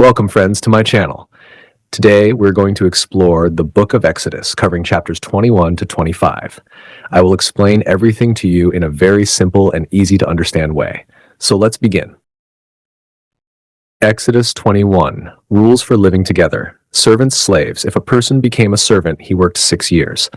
Welcome, friends, to my channel. Today, we're going to explore the book of Exodus, covering chapters 21 to 25. I will explain everything to you in a very simple and easy to understand way. So let's begin. Exodus 21, Rules for Living Together. Servants, slaves. If a person became a servant, he worked 6 years.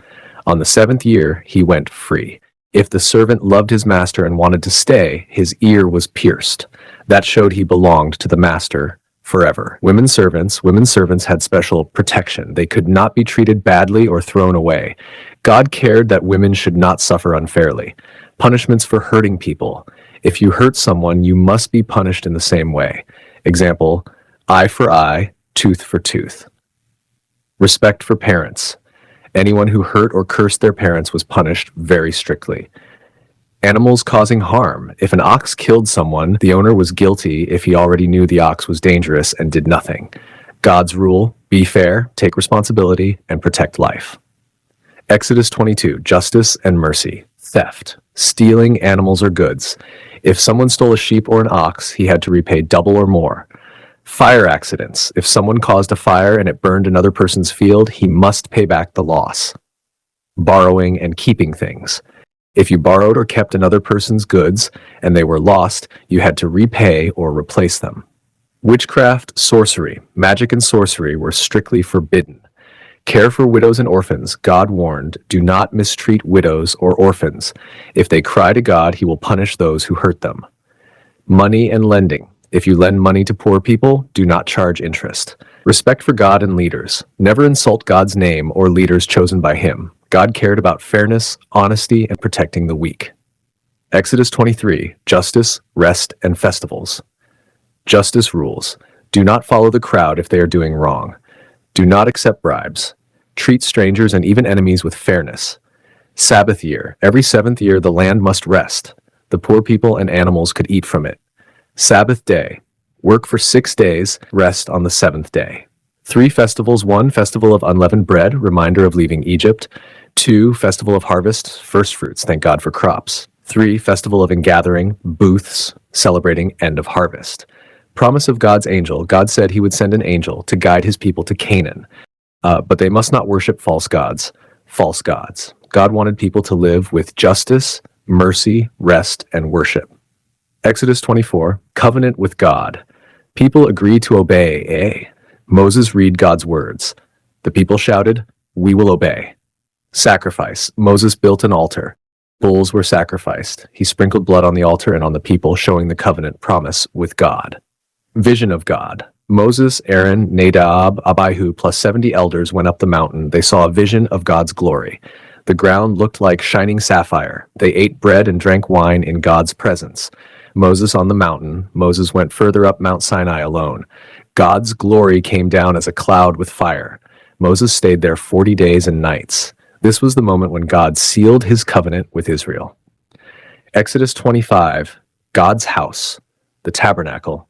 On the 7th year, he went free. If the servant loved his master and wanted to stay, his ear was pierced. That showed he belonged to the master forever. Women servants had special protection. They could not be treated badly or thrown away. God cared that women should not suffer unfairly. Punishments for hurting people. If you hurt someone, you must be punished in the same way. Example, eye for eye, tooth for tooth. Respect for parents. Anyone who hurt or cursed their parents was punished very strictly. Animals causing harm. If an ox killed someone, the owner was guilty if he already knew the ox was dangerous and did nothing. God's rule, be fair, take responsibility, and protect life. Exodus 22, Justice and Mercy. Theft. Stealing animals or goods. If someone stole a sheep or an ox, he had to repay double or more. Fire accidents. If someone caused a fire and it burned another person's field, he must pay back the loss. Borrowing and keeping things. If you borrowed or kept another person's goods and they were lost, you had to repay or replace them. Witchcraft, sorcery. Magic and sorcery were strictly forbidden. Care for widows and orphans. God warned, do not mistreat widows or orphans. If they cry to God, he will punish those who hurt them. Money and lending. If you lend money to poor people, do not charge interest. Respect for God and leaders. Never insult God's name or leaders chosen by him. God cared about fairness, honesty, and protecting the weak. Exodus 23, Justice, Rest, and Festivals. Justice rules. Do not follow the crowd if they are doing wrong. Do not accept bribes. Treat strangers and even enemies with fairness. Sabbath year. Every 7th year the land must rest. The poor people and animals could eat from it. Sabbath day. Work for 6 days, rest on the 7th day. 3 festivals. 1, Festival of Unleavened Bread, reminder of leaving Egypt. 2, Festival of Harvest, first fruits, thank God for crops. 3, Festival of Ingathering, booths, celebrating end of harvest. Promise of God's angel. God said he would send an angel to guide his people to Canaan. But they must not worship false gods. False gods. God wanted people to live with justice, mercy, rest, and worship. Exodus 24, Covenant with God. People agree to obey. Moses read God's words. The people shouted, we will obey. Sacrifice. Moses built an altar. Bulls were sacrificed. He sprinkled blood on the altar and on the people, showing the covenant promise with God. Vision of God. Moses, Aaron, Nadab, Abihu, plus 70 elders went up the mountain. They saw a vision of God's glory. The ground looked like shining sapphire. They ate bread and drank wine in God's presence. Moses on the mountain. Moses went further up Mount Sinai alone. God's glory came down as a cloud with fire. Moses stayed there 40 days and nights. This was the moment when God sealed his covenant with Israel. Exodus 25, God's house, the Tabernacle.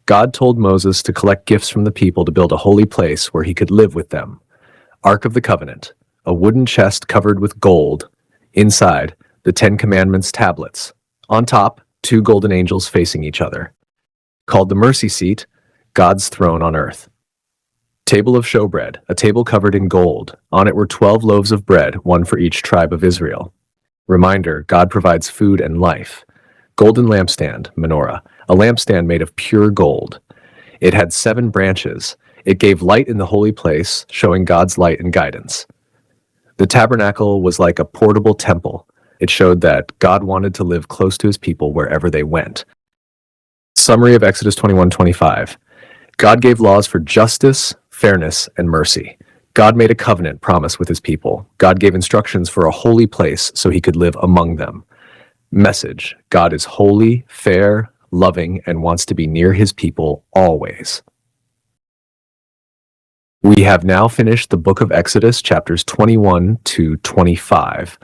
God told Moses to collect gifts from the people to build a holy place where he could live with them. Ark of the Covenant, a wooden chest covered with gold. Inside, the 10 Commandments tablets. On top, 2 golden angels facing each other. Called the mercy seat, God's throne on earth. Table of showbread, a table covered in gold. On it were 12 loaves of bread, 1 for each tribe of Israel. Reminder, God provides food and life. Golden lampstand, menorah, a lampstand made of pure gold. It had 7 branches. It gave light in the holy place, showing God's light and guidance. The tabernacle was like a portable temple. It showed that God wanted to live close to his people wherever they went. Summary of Exodus 21:25. God gave laws for justice, fairness, and mercy. God made a covenant promise with his people. God gave instructions for a holy place so he could live among them. Message: God is holy, fair, loving, and wants to be near his people always. We have now finished the book of Exodus, chapters 21 to 25.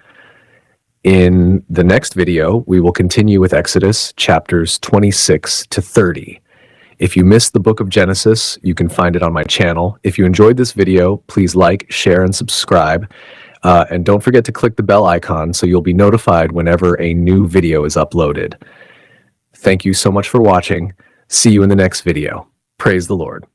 In the next video, we will continue with Exodus, chapters 26 to 30. If you missed the book of Genesis, you can find it on my channel. If you enjoyed this video, please like, share, and subscribe. And don't forget to click the bell icon so you'll be notified whenever a new video is uploaded. Thank you so much for watching. See you in the next video. Praise the Lord.